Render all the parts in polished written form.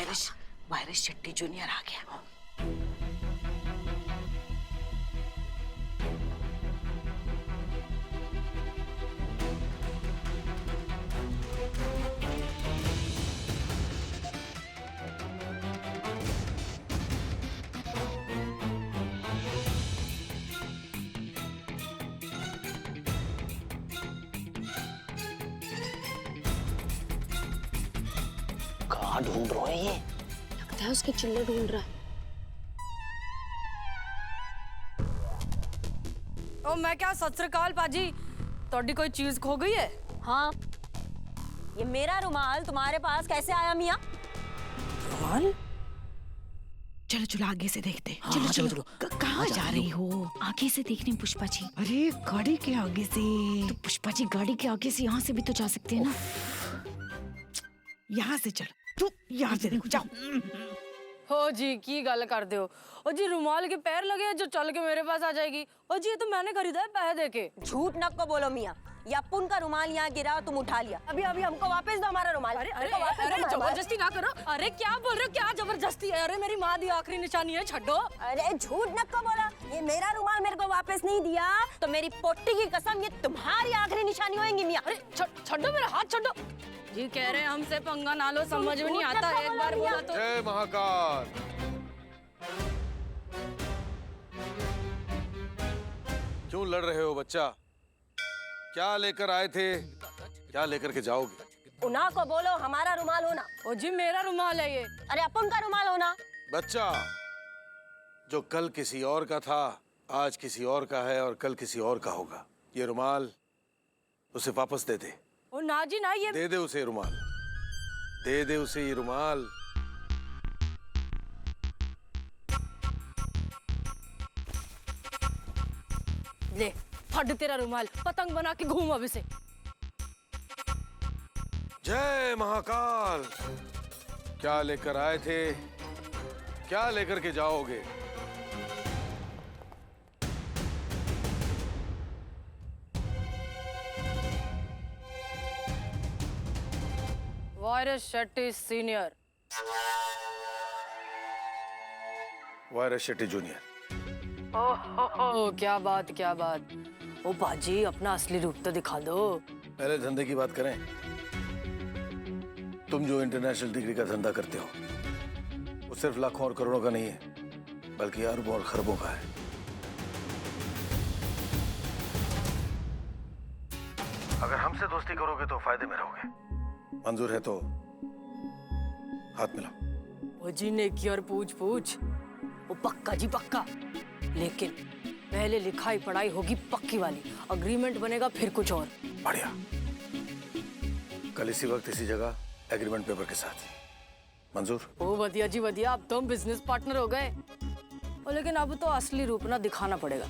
Virus Shetty junior आ गया। कहाँ ढूंढ रहे हैं ये? लगता है उसके चिल्ले ढूंढ रहा है। ओ मैं क्या, सत श्री अकाल पाजी, थोड़ी कोई चीज खो गई है? हाँ, ये मेरा रुमाल तुम्हारे पास कैसे आया मियाँ? रुमाल? चलो चलो आगे से देखते हैं। हाँ, चलो। कहाँ जा रही हो? आगे से देखने पुष्पा जी। अरे गाड़ी के आगे से। तो पुष्पा जी गाड़ी के आगे से यहाँ से भी तो जा सकते हैं ना। यहाँ से चलो, तू यहाँ से देखो, जाओ। हो जी की गल कर दो। ओ जी रुमाल के पैर लगे हैं जो चल के मेरे पास आ जाएगी। ओ जी ये तो मैंने खरीदा है पैसे देके। झूठ न को बोलो मियाँ, ये अपुन का रुमाल यहाँ गिरा, तुम उठा लिया। अभी अभी हमको वापस दो हमारा रुमाल। अरे अरे अरे जबरदस्ती ना करो। अरे क्या बोल रहे हो, क्या जबरदस्ती है? अरे मेरी माँ दी आखिरी निशानी है, छड्डो। अरे झूठ न को बोला, ये मेरा रुमाल मेरे को वापस नहीं दिया तो मेरी पोट्टी की कसम ये तुम्हारी आखिरी निशानी होगी मियाँ। अरे छड्डो मेरा हाथ, छड्डो। जी कह रहे हैं हमसे पंगा ना लो, समझ में नहीं आता, एक बार बोला तो। जय महाकाल। क्यों लड़ रहे हो बच्चा? क्या लेकर आए थे, क्या लेकर के जाओगे? उन्हा को बोलो हमारा रुमाल होना। ओ जी मेरा रुमाल है ये। अरे अपुन का रुमाल होना। बच्चा, जो कल किसी और का था आज किसी और का है और कल किसी और का होगा। ये रुमाल उसे वापस दे दे। ओ ना जी ना, ये दे दे उसे रुमाल, दे दे उसे ये रुमाल। ले फट तेरा रुमाल, पतंग बना के घूम अब इसे। जय महाकाल। क्या लेकर आए थे, क्या लेकर के जाओगे? Virus Shetty senior. Virus Shetty junior. ओ क्या बात, क्या बात। ओ बाजी अपना असली रूप तो दिखा दो। पहले धंधे की बात करें। तुम जो इंटरनेशनल डिग्री का धंधा करते हो वो सिर्फ लाखों और करोड़ों का नहीं है बल्कि अरबों और खरबों का है। अगर हमसे दोस्ती करोगे तो फायदे में रहोगे। मंजूर है तो हाथ मिलाओ। ओ जी ने की और पूछ पूछ। ओ पक्का जी पक्का, लेकिन पहले लिखाई पढ़ाई होगी पक्की वाली, अग्रीमेंट बनेगा फिर कुछ और। बढ़िया। कल इसी वक्त इसी जगह एग्रीमेंट पेपर के साथ। मंजूर? ओ वधिया जी वधिया, अब तो हम बिजनेस पार्टनर हो गए। ओ लेकिन अब तो असली रूप ना दिखाना पड़ेगा।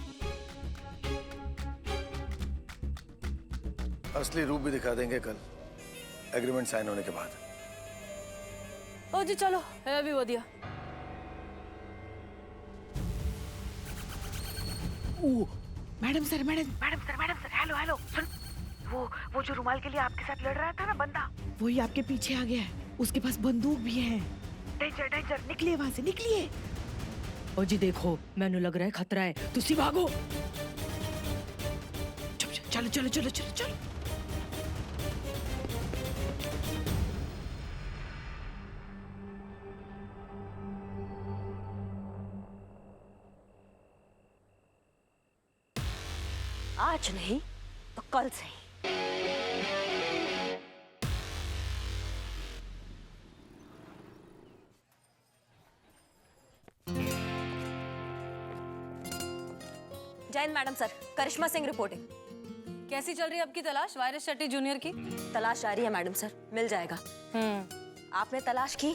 असली रूप भी दिखा देंगे कल एग्रीमेंट साइन होने के बाद। ओ जी चलो, है भी वधिया। मैडम सर, हेलो हेलो, सुन। वो जो रुमाल के लिए आपके साथ लड़ रहा था ना बंदा, वही आपके पीछे आ गया है। उसके पास बंदूक भी है। डेंजर, निकलिए वहां से, निकलिए। ओ जी देखो, मैंने लग रहा है खतरा है, तुसी भागो। चलो चलो चलो चलो चलो। आज नहीं तो कल से ही। जैन मैडम सर, करिश्मा सिंह रिपोर्टिंग। कैसी चल रही है आपकी तलाश वायरस शेट्टी जूनियर की? तलाश जारी है मैडम सर, मिल जाएगा। आपने तलाश की?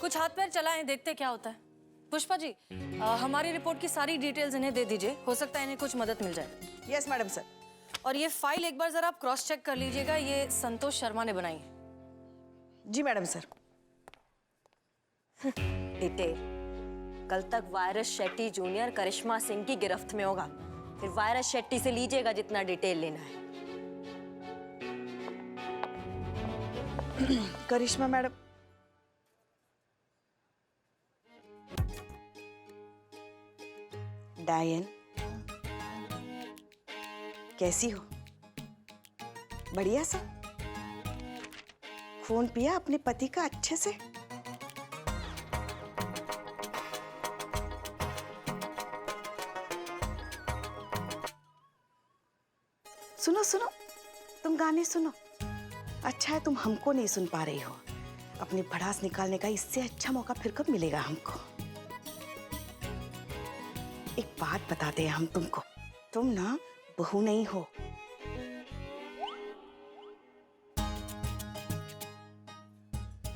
कुछ हाथ पैर चलाएं, देखते क्या होता है। पुष्पा जी, हमारी रिपोर्ट की सारी डिटेल्स इन्हें दे दीजिए, हो सकता है इन्हें कुछ मदद मिल जाए। Yes madam sir. और ये फाइल एक बार जरा आप क्रॉस चेक कर लीजिएगा, ये संतोष शर्मा ने बनाई है। जी मैडम सर। डिटेल कल तक वायरस शेट्टी जूनियर करिश्मा सिंह की गिरफ्त में होगा, फिर वायरस शेट्टी से लीजिएगा जितना डिटेल लेना है। करिश्मा मैडम, डायन, कैसी हो? बढ़िया सा? खून पिया अपने पति का अच्छे से? सुनो सुनो, तुम गाने सुनो। अच्छा है तुम हमको नहीं सुन पा रही हो। अपनी भड़ास निकालने का इससे अच्छा मौका फिर कब मिलेगा हमको? एक बात बताते हैं हम तुमको, तुम ना बहू नहीं हो।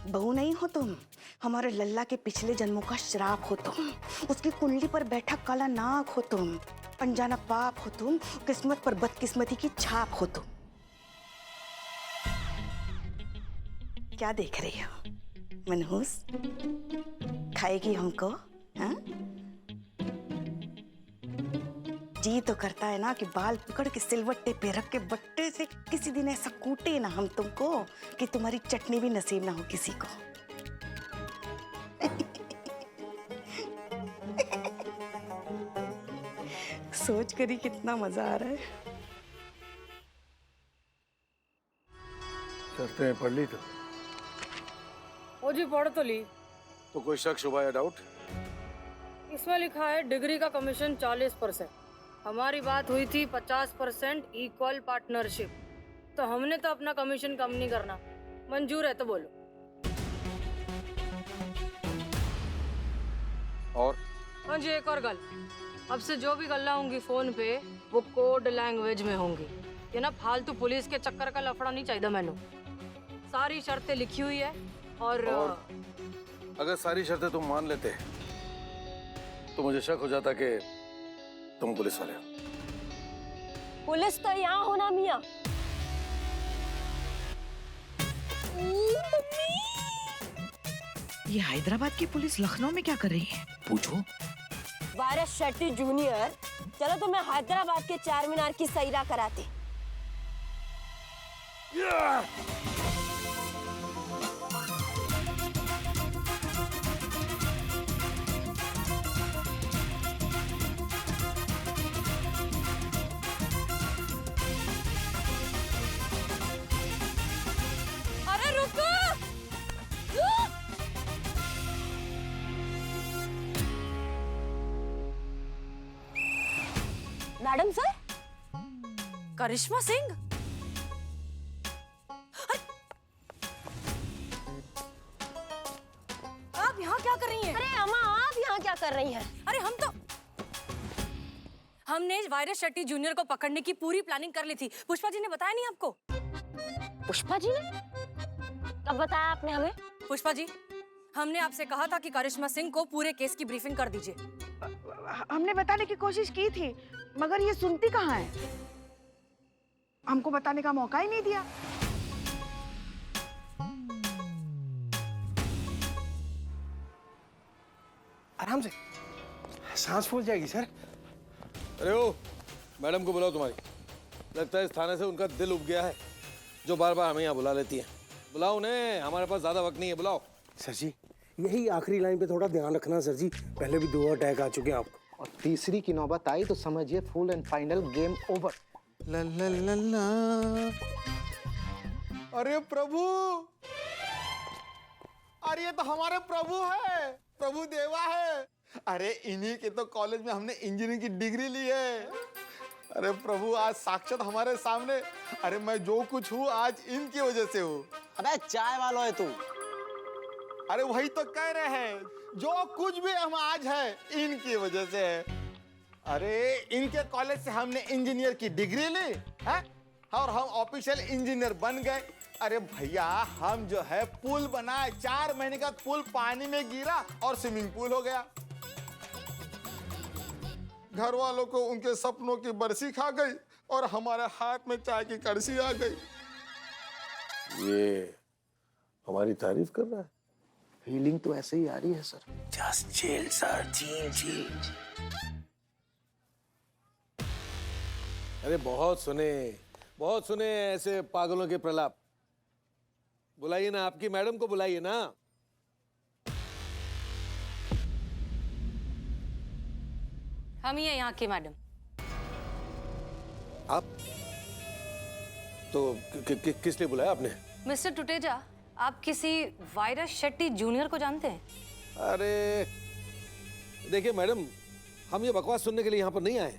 बहू नहीं हो तुम, हमारे लल्ला के पिछले जन्मों का श्राप हो तुम। उसकी कुंडली पर बैठा काला नाग हो तुम। अनजाना पाप हो तुम, किस्मत पर बदकिस्मती की छाप हो तुम। क्या देख रही हो मनहूस? खाएगी हमको? हाँ? जी तो करता है ना कि बाल पकड़ के सिलवट्टे पे रख के बट्टे से किसी दिन ऐसा कूटे ना हम तुमको कि तुम्हारी चटनी भी नसीब ना हो किसी को। सोच कर ही कितना मजा आ रहा है। करते हैं, पढ़ ली तो? ओ जी पढ़ तो ली। तो कोई शक शुबा या डाउट? इसमें लिखा है डिग्री का कमीशन 40%। हमारी बात हुई थी 50% इक्वल पार्टनरशिप। तो हमने तो अपना कमीशन कम नहीं करना। मंजूर है तो बोलो। और हाँ जी, एक और गल। अब से जो भी गल्ला होंगी फोन पे वो कोड लैंग्वेज में होंगी। ये ना फालतू पुलिस के चक्कर का लफड़ा नहीं चाहिए मैनू। सारी शर्तें लिखी हुई है और अगर सारी शर्तें तुम मान लेते तो मुझे शक हो जाता कि तुम पुलिस वाले हो। पुलिस तो यहाँ होना मियाँ। ये हैदराबाद की पुलिस लखनऊ में क्या कर रही है? पूछो। वायरस शेट्टी जूनियर, चलो तो मैं हैदराबाद के चार मीनार की सैरा कराती। अरे रुको! मैडम सर, करिश्मा सिंह। आप यहाँ क्या कर रही हैं? अरे अम्मा आप यहाँ क्या कर रही हैं? अरे हमने वायरस शेट्टी जूनियर को पकड़ने की पूरी प्लानिंग कर ली थी। पुष्पा जी ने बताया नहीं आपको? पुष्पा जी ने कब बताया आपने हमें? पुष्पा जी, हमने आपसे कहा था कि करिश्मा सिंह को पूरे केस की ब्रीफिंग कर दीजिए। हमने बताने की कोशिश की थी मगर ये सुनती कहाँ है। हमको बताने का मौका ही नहीं दिया। आराम से, सांस फूल जाएगी सर। अरे ओ, मैडम को बुलाओ तुम्हारी। लगता है इस थाने से उनका दिल उब गया है जो बार बार हमें यहाँ बुला लेती है। बुलाओ उन्हें, हमारे पास ज्यादा वक्त नहीं है, बुलाओ। सर जी, यही आखिरी लाइन पे थोड़ा ध्यान रखना सर जी। पहले भी 2 अटैक आ चुके हैं आपको। और तीसरी की नौबत आई तो समझिए full and final game over. ला ला ला ला। अरे प्रभु, अरे ये तो हमारे प्रभु है, प्रभु देवा है। अरे इन्हीं के तो कॉलेज में हमने इंजीनियरिंग की डिग्री ली है। अरे प्रभु आज साक्षात हमारे सामने। अरे मैं जो कुछ हूँ आज इनकी वजह से हूँ। अबे चाय वाला है तू। अरे वही तो कह रहे हैं, जो कुछ भी हम आज है इनकी वजह से है। अरे इनके कॉलेज से हमने इंजीनियर की डिग्री ली है और हम ऑफिशियल इंजीनियर बन गए। अरे भैया हम जो है पुल बनाए, 4 महीने का पुल पानी में गिरा और स्विमिंग पूल हो गया। घर वालों को उनके सपनों की बरसी खा गई और हमारे हाथ में चाय की कड़छी आ गई। ये हमारी तारीफ कर रहा है। फीलिंग तो ऐसे ही आ रही है sir. Just chill sir, chill. अरे बहुत सुने ऐसे पागलों के प्रलाप। बुलाइए ना, आपकी मैडम को बुलाइए ना। हम ही हैं यहाँ के मैडम। आप तो किस लिए बुलाया आपने? मिस्टर टुटेजा, आप किसी वायरस शेट्टी जूनियर को जानते हैं? अरे देखिए मैडम, हम ये बकवास सुनने के लिए यहाँ पर नहीं आए।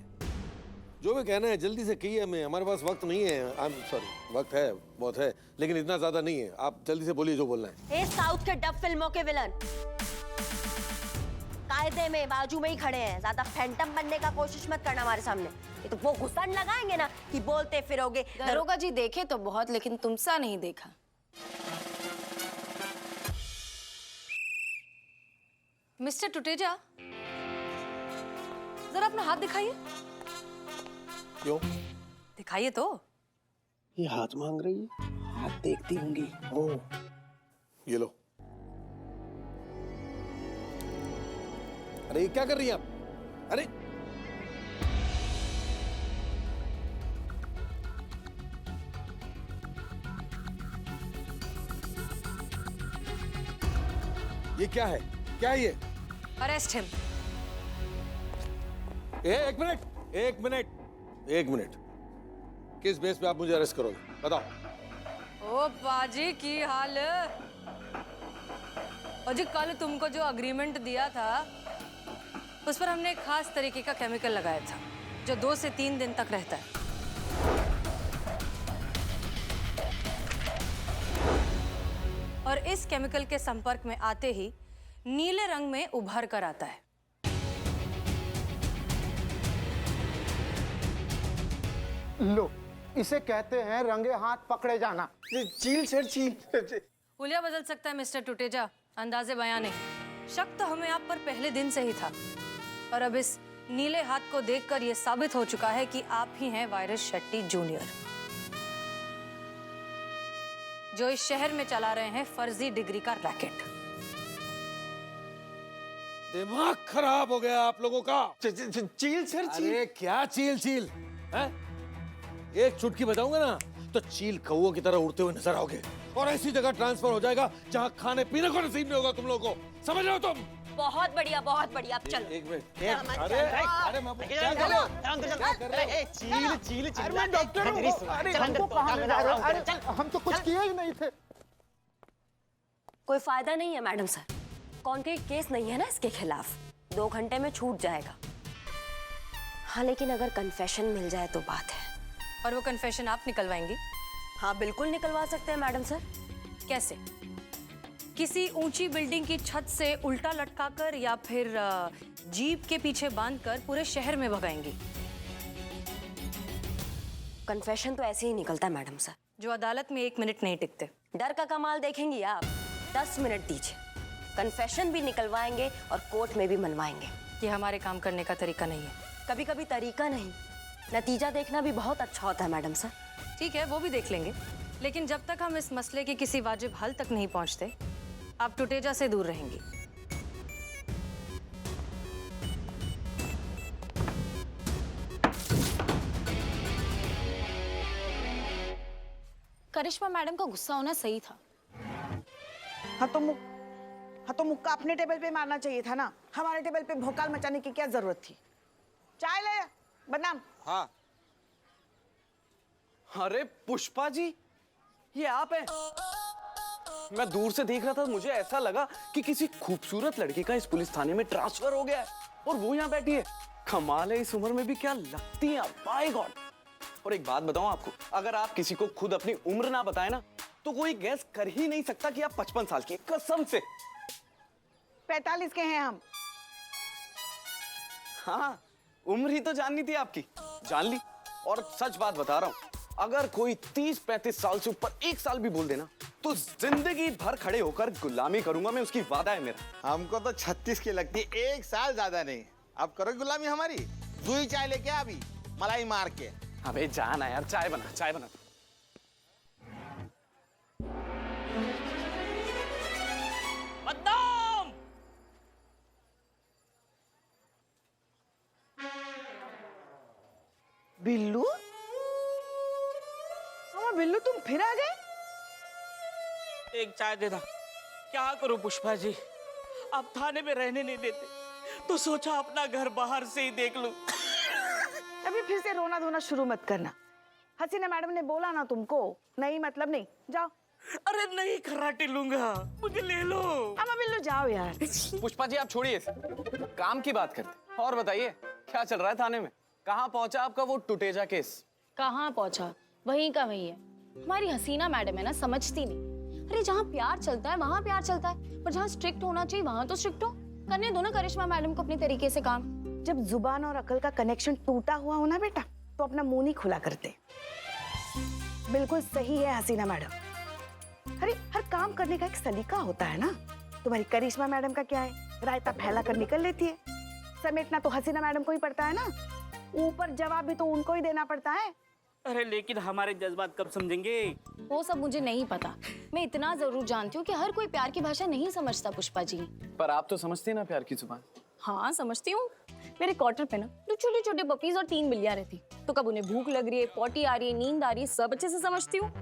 जो भी कहना है जल्दी से कहिए, हमें हमारे पास वक्त नहीं है। आई एम सॉरी, वक्त है बहुत है लेकिन इतना ज्यादा नहीं है। आप जल्दी से बोलिए जो बोलना है। ए साउथ के डब फिल्मों के विलन कायदे में बाजू में ही खड़े हैं। ज्यादा फैंटम बनने का कोशिश मत करना हमारे सामने। ये तो वो घुसन लगाएंगे ना कि बोलते फिरोगे। दरोगा जी देखे तो बहुत, लेकिन तुमसा नहीं देखा। मिस्टर टुटेजा, जरा अपना हाथ दिखाइए। क्यों? दिखाइए तो। ये हाथ मांग रही है, हाथ देखती होंगी। ओ ये लो। अरे ये क्या कर रही हैं आप? अरे ये क्या है? क्या है ये? Arrest him. एक मिनट, एक मिनट, एक मिनट। किस बेस पे आप मुझे अरेस्ट करोगे? बताओ। ओ बाजी की हाल। और जी कल तुमको जो अग्रीमेंट दिया था उस पर हमने एक खास तरीके का केमिकल लगाया था जो 2 से 3 दिन तक रहता है। और इस केमिकल के संपर्क में आते ही नीले रंग में उभर कर आता है। लो, इसे कहते हैं रंगे हाथ पकड़े जाना। चील सर चील। हुलिया बदल सकता है मिस्टर टुटेजा, अंदाजे बयां नहीं। शक तो हमें आप पर पहले दिन से ही था और अब इस नीले हाथ को देखकर यह साबित हो चुका है कि आप ही हैं वायरस शेट्टी जूनियर, जो इस शहर में चला रहे हैं फर्जी डिग्री का रैकेट। दिमाग खराब हो गया आप लोगों का। चील सर चील। अरे क्या चील चील है? एक चुटकी बजाऊंगा ना तो चील कौओं की तरह उड़ते हुए नजर आओगे और ऐसी जगह ट्रांसफर हो जाएगा जहां खाने पीने को नसीब नहीं होगा तुम लोगों को। समझ रहे हो तुम? बहुत बढ़िया, बहुत बढ़िया। अब चलो। एक मिनट। अरे अरे मैं क्या कर रहे हो? चील चील चील। अरे मैं डॉक्टर हूँ। अरे हमको कहाँ ले जा रहे हो? अरे हम तो कुछ किए ही नहीं थे। कोई फायदा नहीं है मैडम सर, कॉन्क्रीट केस नहीं है ना इसके खिलाफ। 2 घंटे में छूट जाएगा। हाँ, लेकिन अगर कन्फेशन मिल जाए तो बात है। और वो कन्फेशन आप निकलवाएंगी? हाँ, बिल्कुल निकलवा सकते हैं मैडम सर। कैसे? किसी ऊंची बिल्डिंग की छत से उल्टा लटकाकर या फिर जीप के पीछे बांधकर पूरे शहर में भगाएंगी? कन्फेशन तो ऐसे ही निकलता है मैडम सर। जो अदालत में 1 मिनट नहीं टिकते। डर का कमाल देखेंगी आप। 10 मिनट दीजिए, कन्फेशन भी निकलवाएंगे और कोर्ट में भी मनवाएंगे। ये हमारे काम करने का तरीका नहीं है। कभी कभी तरीका नहीं, नतीजा देखना भी बहुत अच्छा होता है मैडम सर। ठीक है, वो भी देख लेंगे, लेकिन जब तक हम इस मसले के किसी वाजिब हल तक नहीं पहुंचते आप टुटेजा से दूर रहेंगी। करिश्मा मैडम का गुस्सा होना सही था। हाँ तो मुक्का अपने टेबल पे मारना चाहिए था ना। हमारे टेबल पे भोकाल मचाने की क्या जरूरत थी? चाय ले बदनाम। हाँ। अरे पुष्पा जी, ये आप हैं? मैं दूर से देख रहा था, मुझे ऐसा लगा कि किसी खूबसूरत लड़की का इस पुलिस थाने में ट्रांसफर हो गया है और वो यहाँ बैठी है। कमाल है, इस उम्र में भी क्या लगती हैं आप, माय गॉड। और एक बात बताऊं आपको, अगर आप किसी को खुद अपनी उम्र ना बताए ना तो कोई गैस कर ही नहीं सकता कि आप 55 साल की, कसम से। 45 के हैं हम। हाँ, उम्र ही तो जाननी थी आपकी, जान ली। और सच बात बता रहा हूं, अगर कोई 30-35 साल से ऊपर 1 साल भी बोल देना तो जिंदगी भर खड़े होकर गुलामी करूंगा मैं, उसकी वादा है मेरा। हमको तो 36 की लगती है, 1 साल ज्यादा नहीं। अब करो गुलामी हमारी। दूई चाय लेके आ अभी, मलाई मार के। अबे जाना यार, चाय बना, चाय बना। बदनाम! बिल्लू, हाँ बिल्लू तुम फिर आ गए? एक चाय देना। क्या करूं पुष्पा जी, आप थाने में रहने नहीं देते, तो सोचा अपना घर बाहर से ही देख लूं। अभी फिर से रोना धोना शुरू मत करना। हसीना मैडम ने बोला ना तुमको, नहीं मतलब नहीं, जाओ। अरे नहीं खर्राटे लूंगा, मुझे ले लो। अम्मा बिल्लू जाओ यार। पुष्पा जी आप छोड़िए, काम की बात करते। और बताइए क्या चल रहा है थाने में? कहाँ पहुंचा आपका वो टुटेजा केस? कहाँ पहुंचा, वहीं का वहीं है। हमारी हसीना मैडम है ना, समझती नहीं। अरे जहाँ प्यार चलता है वहाँ प्यार चलता है, पर जहाँ स्ट्रिक्ट होना चाहिए वहाँ तो स्ट्रिक्ट हो। करने दो ना करिश्मा मैडम को अपने तरीके से काम। जब जुबान और अकल का कनेक्शन टूटा हुआ हो ना बेटा, तो अपना मुंह नहीं खुला करते। बिल्कुल सही है हसीना मैडम। अरे हर काम करने का एक सलीका होता है ना। तुम्हारी करिश्मा मैडम का क्या है, रायता फैला कर निकल लेती है। समेटना तो हसीना मैडम को ही पड़ता है ना, ऊपर जवाब भी तो उनको ही देना पड़ता है। अरे लेकिन हमारे जज्बात कब समझेंगे? वो सब मुझे नहीं पता। मैं इतना जरूर जानती हूँ कि हर कोई प्यार की भाषा नहीं समझता पुष्पा जी। पर आप तो समझती हैं ना प्यार की जुबान। हाँ समझती हूँ। मेरे क्वार्टर पे ना दो छोटे छोटे पपीज और 3 बिल्लियां रहती, तो कब उन्हें भूख लग रही है, पॉटी आ रही है, नींद आ रही है, सब अच्छे से समझती हूँ।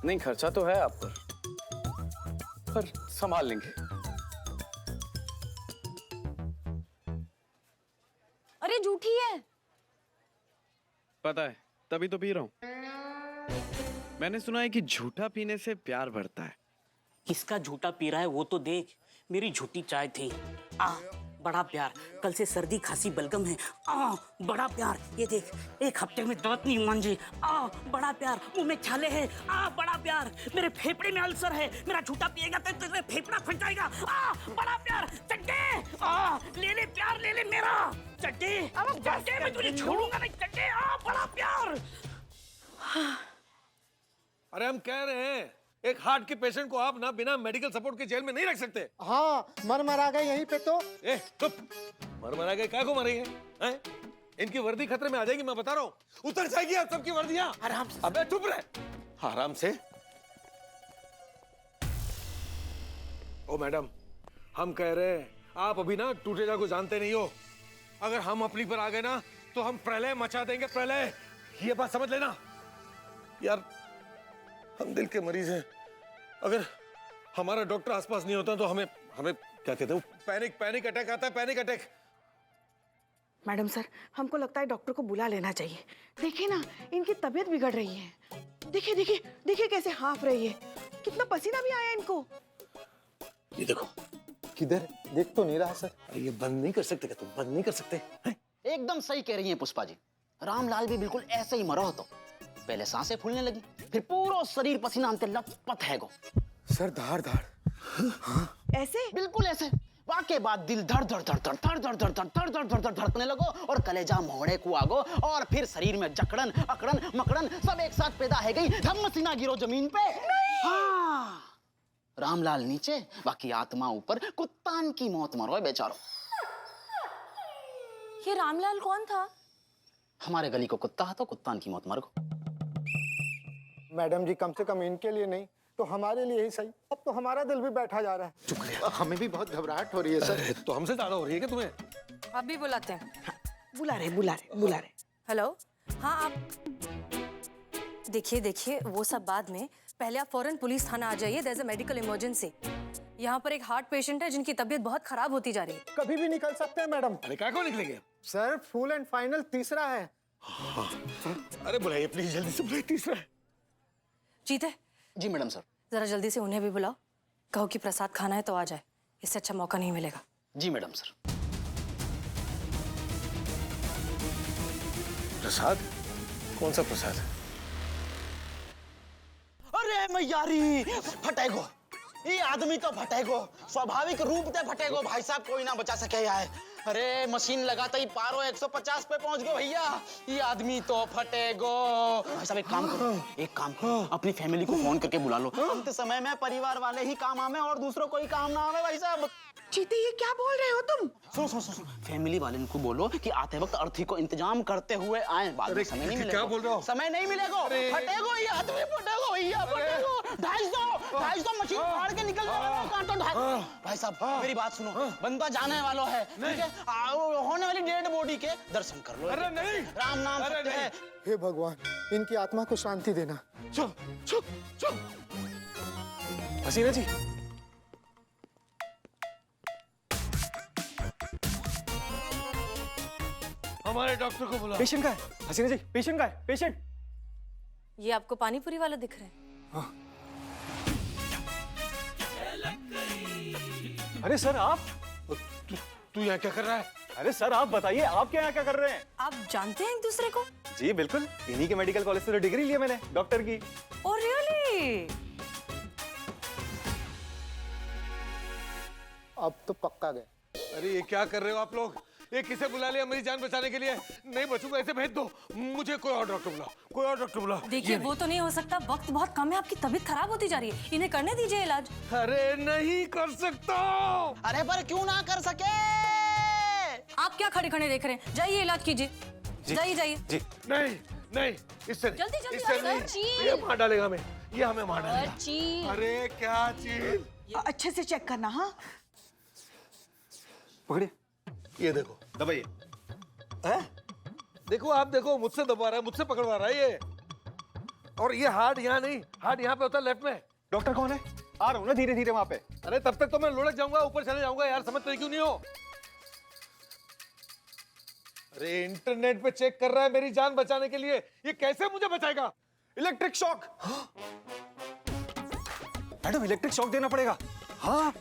नहीं खर्चा तो है आप पर संभाल लेंगे। अरे झूठी है। पता है, तभी तो पी रहा हूँ। मैंने सुना है कि झूठा पीने से प्यार बढ़ता है। किसका झूठा पी रहा है वो तो देख। मेरी झूठी चाय थी। बड़ा प्यार। कल से सर्दी खांसी बलगम है। बड़ा प्यार। ये देख, 1 हफ्ते में दांत नहीं मांजे। बड़ा प्यार। मुंह में छाले हैं। बड़ा प्यार। मेरे फेफड़े में अल्सर है। मेरा झूठा पिएगा तो तेरे फेफड़ा फट जाएगा। बड़ा प्यार। चड्डे ले ले प्यार, ले ले मेरा चड्डे। चड्डे मैं तुझे छोड़ूंगा नहीं चड्डे। बड़ा प्यार। अरे हम कह रहे हैं एक हार्ट के पेशेंट को आप ना बिना मेडिकल सपोर्ट के जेल में नहीं रख सकते। हाँ मर गए यहीं पे तो। ए चुप, मर गए, क्या को मरेंगे हैं? इनकी वर्दी खतरे में आ जाएगी, मैं बता रहा हूँ। उतर जाएगी आप सबकी वर्दियां। आराम से। अबे चुप रहे, आराम से। ओ मैडम, हम कह रहे हैं आप अभी ना टूटेजा को जानते नहीं हो। अगर हम अपनी पर आ गए ना तो हम प्रलय मचा देंगे, प्रलय। ये बात समझ लेना यार। हम दिल के मरीज हैं, अगर हमारा डॉक्टर आसपास नहीं होता तो हमें क्या कहते हैं, पैनिक अटैक आता है, पैनिक अटैक। मैडम सर, हमको लगता है डॉक्टर को बुला लेना चाहिए। देखिए ना, इनकी तबीयत बिगड़ रही है। देखिए देखिए देखिए कैसे हाफ रही है, कितना पसीना भी आया इनको। ये देखो। किधर? देख तो नहीं रहा सर। ये बंद नहीं कर सकते क्या तुम? बंद नहीं कर सकते? एकदम सही कह रही हैं पुष्पा जी। रामलाल भी बिल्कुल ऐसे ही मरा हो तो पहले सांसें फूलने लगी, फिर पूरा शरीर पसीना अंते लपट है गो। सर धार ऐसे? बिल्कुल ऐसे। वाके बाद दिल धड़ धड़ धड़ धड़ धड़ धड़ धड़ धड़ धड़ धड़ धड़ धड़ धड़कने लगो और कलेजा मोहड़े को आगो और फिर शरीर में जकड़न अकड़न मकड़न सब एक साथ पैदा है गई। धम्म सीना गिरो जमीन पे। हाँ, रामलाल नीचे, बाकी आत्मा ऊपर। कुत्तान की मौत मरो बेचारो। ये रामलाल कौन था? हमारे गली को कुत्ता है तो कुत्तान की मौत मर गो। मैडम जी, कम से कम इनके लिए नहीं तो हमारे लिए ही सही। अब तो हमारा दिल भी बैठा जा रहा है। चुप रहे। हमें भी बहुत घबराहट हो रही है सर। तो हमसे ज्यादा हो रही है क्या तुम्हें? आप भी बुलाते हैं? बुला रहे। हेलो, हाँ आप देखिए वो सब बाद में, पहले आप फौरन पुलिस थाना आ जाइए। There is a medical emergency. यहाँ पर एक हार्ट पेशेंट है जिनकी तबीयत बहुत खराब होती जा रही है। कभी भी निकल सकते हैं मैडम। अरे क्या को निकलेंगे सर? फुल एंड फाइनल तीसरा है। अरे बुलाइए प्लीज, जल्दी से बुलाइए, तीसरा है। जीते जी मैडम सर। जरा जल्दी से उन्हें भी बुलाओ, कहो कि प्रसाद खाना है तो आ जाए, इससे अच्छा मौका नहीं मिलेगा। जी मैडम सर। प्रसाद? कौन सा प्रसाद है? अरे मैयारी, फटेगो ये आदमी तो फटेगो, स्वाभाविक रूप से फटेगो। भाई साहब कोई ना बचा सके यार। अरे मशीन लगाता ही पारो 150 पे पहुंच गो भैया। ये आदमी तो फटेगो। भाई साहब एक काम करो, अपनी फैमिली को फोन करके बुला लो। अंत समय में परिवार वाले ही काम आवे और दूसरों कोई काम ना आवे। भाई साहब चीते, ये क्या बोल रहे हो तुम? सुनो, फैमिली वाले को बोलो कि आते वक्त अर्थी को इंतजाम करते हुए आए। बाद में समय नहीं मिलेगा। क्या बोल रहे हो? समय नहीं मिलेगा। फटेगो ये आदमी, फटेगो भैया, फटेगो। 250 मशीन फाड़ के निकल जाएगा। भाई साहब मेरी बात सुनो, बंदा जाने वाला है, ठीक है? होने वाली डेड बॉडी के दर्शन कर लो। अरे नहीं, राम नाम सत्य है। हे भगवान, इनकी आत्मा को शांति देना। चुप। हसीना जी, हमारे डॉक्टर को बुलाओ। पेशेंट का है हसीना जी, पेशेंट का है, पेशेंट। ये आपको पानीपुरी वाला दिख रहा है? अरे सर आप, तू यहाँ क्या कर रहा है? अरे सर आप बताइए, आप क्या यहाँ क्या कर रहे हैं? आप जानते हैं एक दूसरे को? जी बिल्कुल, इन्हीं के मेडिकल कॉलेज से तो डिग्री ली है मैंने डॉक्टर की। Oh really? अब तो पक्का गए। अरे ये क्या कर रहे हो आप लोग? ये किसे बुला लिया मेरी जान बचाने के लिए? नहीं बचूंगा, ऐसे भेज दो। मुझे कोई और डॉक्टर बुलाओ, कोई और डॉक्टर बुलाओ। देखिए वो तो नहीं हो सकता, वक्त बहुत कम है, आपकी तबीयत खराब होती जा रही है, इन्हें करने दीजिए इलाज। अरे नहीं कर सकता। अरे पर क्यों ना कर सके? आप क्या खड़े खड़े देख रहे हैं? जाइए इलाज कीजिए, जाइए जाइए। जी नहीं नहीं, इससे जल्दी, जल्दी, इससे सर, नहीं। चील। ये मार डालेगा हमें, ये हमें मार डालेगा। अरे क्या चीज? अच्छे से चेक करना। हाँ पकड़िए, ये देखो, दबाइए। देखो आप देखो, मुझसे दबा रहा है, मुझसे पकड़वा रहा है ये। और ये हार्ट यहाँ नहीं, हार्ट यहाँ पे होता है लेफ्ट में। डॉक्टर कौन है? आ रहा हूँ ना धीरे धीरे वहां पे। अरे तब तक तो मैं लुढ़क जाऊंगा, ऊपर चले जाऊंगा यार, समझते क्यों नहीं हो? अरे इंटरनेट पे चेक कर रहा है मेरी जान बचाने के लिए, ये कैसे मुझे बचाएगा? Electric shock. Madam electric shock देना पड़ेगा। हाँ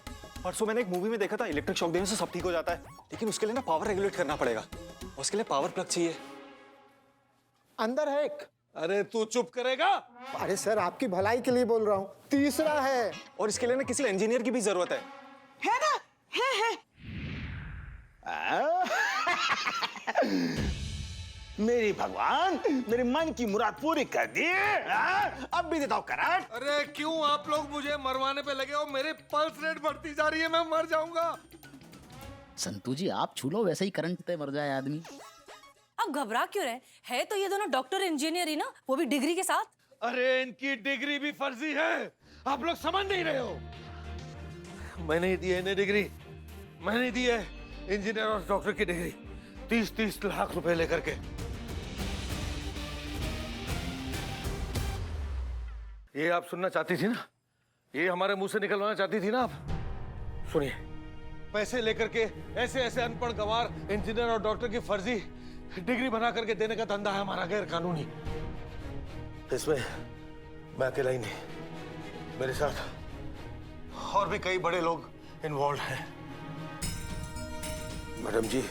परसों मैंने एक मूवी में देखा था, इलेक्ट्रिक शॉक देने से सब ठीक हो जाता है, लेकिन उसके लिए ना पावर रेगुलेट करना पड़ेगा, उसके लिए पावर प्लग चाहिए। अंदर है एक। अरे तू चुप करेगा? अरे सर आपकी भलाई के लिए बोल रहा हूँ, तीसरा है। और इसके लिए ना किसी इंजीनियर की भी जरूरत है। है ना, है। मेरी भगवान, मेरे मन की मुराद पूरी कर दी। अब भी देता हूँ करंट। अरे क्यों आप लोग मुझे मरवाने पे लगे हो? मेरे पल्स रेट बढ़ती जा रही है, मैं मर जाऊंगा। संतू जी आप छू लो, वैसे ही करंट पे मर जाए आदमी। आप घबरा क्यों रहे हैं? तो ये दोनों डॉक्टर इंजीनियर ही ना, वो भी डिग्री के साथ। अरे इनकी डिग्री भी फर्जी है, आप लोग समझ नहीं रहे हो। मैंने ही दी है इन्हें डिग्री, मैंने दी है इंजीनियर और डॉक्टर की डिग्री, 30-30 लाख रुपए लेकर के। ये आप सुनना चाहती थी ना? ये हमारे मुंह से निकलवाना चाहती थी ना आप? सुनिए, पैसे लेकर के ऐसे ऐसे अनपढ़ गंवार इंजीनियर और डॉक्टर की फर्जी डिग्री बना करके देने का धंधा है हमारा, गैर कानूनी। इसमें मैं अकेला ही नहीं, मेरे साथ और भी कई बड़े लोग इन्वॉल्व हैं। मैडम जी,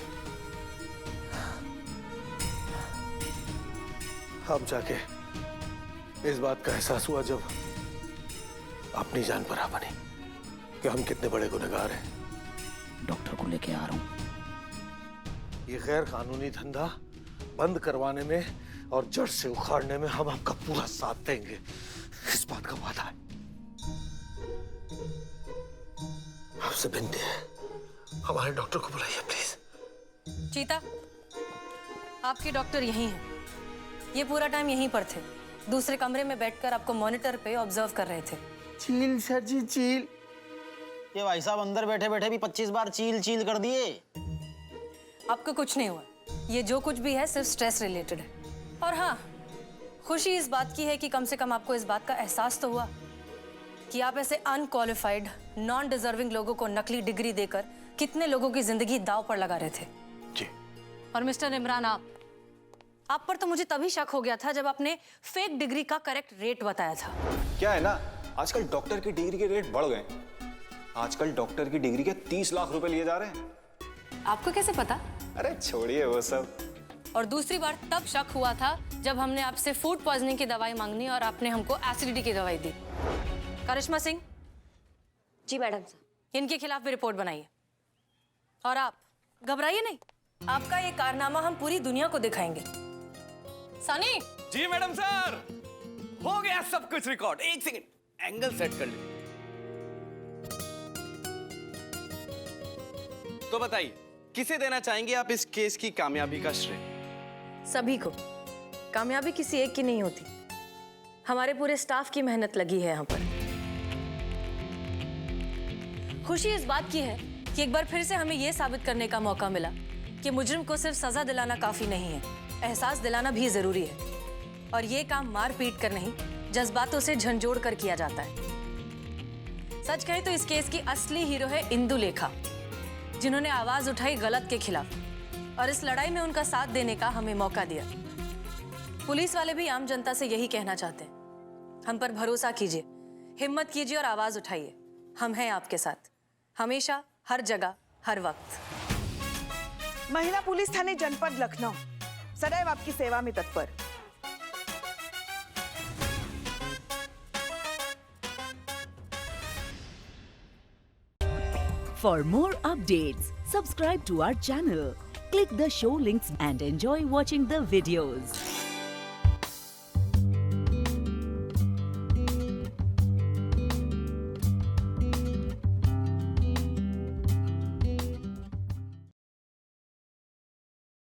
अब जाके इस बात का एहसास हुआ जब अपनी जान पर आ बनी कि हम कितने बड़े गुनहगार हैं। डॉक्टर को लेके आ रहा हूँ। ये गैर कानूनी धंधा बंद करवाने में और जड़ से उखाड़ने में हम आपका पूरा साथ देंगे, इस बात का वादा है। आपसे विनती है, हमारे डॉक्टर को बुलाइए प्लीज। चीता, आपके डॉक्टर यहीं हैं। ये पूरा टाइम यहीं पर थे, दूसरे कमरे में बैठकर आपको मॉनिटर पे ऑब्जर्व कर रहे थे। चील सर जी, चील। ये भाई साहब अंदर बैठे बैठे भी 25 बार चील चील कर दिए। आपको कुछ नहीं हुआ, ये जो कुछ भी है सिर्फ स्ट्रेस रिलेटेड है। और हाँ, खुशी इस बात की है कि कम से कम आपको इस बात का एहसास तो हुआ कि आप ऐसे अनक्वालिफाइड, नॉन डिजर्विंग लोगों को नकली डिग्री देकर कितने लोगों की जिंदगी दांव पर लगा रहे थे। जी। और मिस्टर इमरान, आप पर तो मुझे तभी शक हो गया था जब आपने फेक डिग्री का करेक्ट रेट बताया था। क्या है ना, आजकल डॉक्टर की डिग्री के रेट बढ़ गए। आजकल डॉक्टर की डिग्री के 30 लाख रुपए लिए जा रहे हैं। आपको कैसे पता? अरे छोड़िए वो सब। और दूसरी बार तब शक हुआ था जब हमने आपसे फूड पॉइजनिंग की दवाई मांगनी और आपने हमको एसिडिटी की दवाई दी। करिश्मा सिंह। जी मैडम सर। इनके खिलाफ भी रिपोर्ट बनाइए। और आप घबराइए नहीं, आपका ये कारनामा हम पूरी दुनिया को दिखाएंगे। सनी। जी मैडम सर, हो गया सब कुछ रिकॉर्ड। एक सेकंड, एंगल सेट कर लीजिए। तो बताइए, किसे देना चाहेंगे आप इस केस की कामयाबी का श्रेय? सभी को। कामयाबी किसी एक की नहीं होती, हमारे पूरे स्टाफ की मेहनत लगी है यहाँ पर। खुशी इस बात की है कि एक बार फिर से हमें यह साबित करने का मौका मिला कि मुजरिम को सिर्फ सजा दिलाना काफी नहीं है, एहसास दिलाना भी जरूरी है। और ये काम मार पीट कर नहीं, जज्बातों से झंझोड़ कर किया जाता है। सच कहें तो इस केस की असली हीरो है इंदुलेखा, जिन्होंने आवाज उठाई गलत के खिलाफ। और इस लड़ाई में उनका साथ देने का हमें मौका दिया। पुलिस वाले भी आम जनता से यही कहना चाहते हैं, हम पर भरोसा कीजिए, हिम्मत कीजिए और आवाज उठाइए। हम हैं आपके साथ, हमेशा, हर जगह, हर वक्त। महिला पुलिस थाने जनपद लखनऊ सदैव आपकी सेवा में तत्पर। For more updates, subscribe to our channel, click the show links and enjoy watching the videos.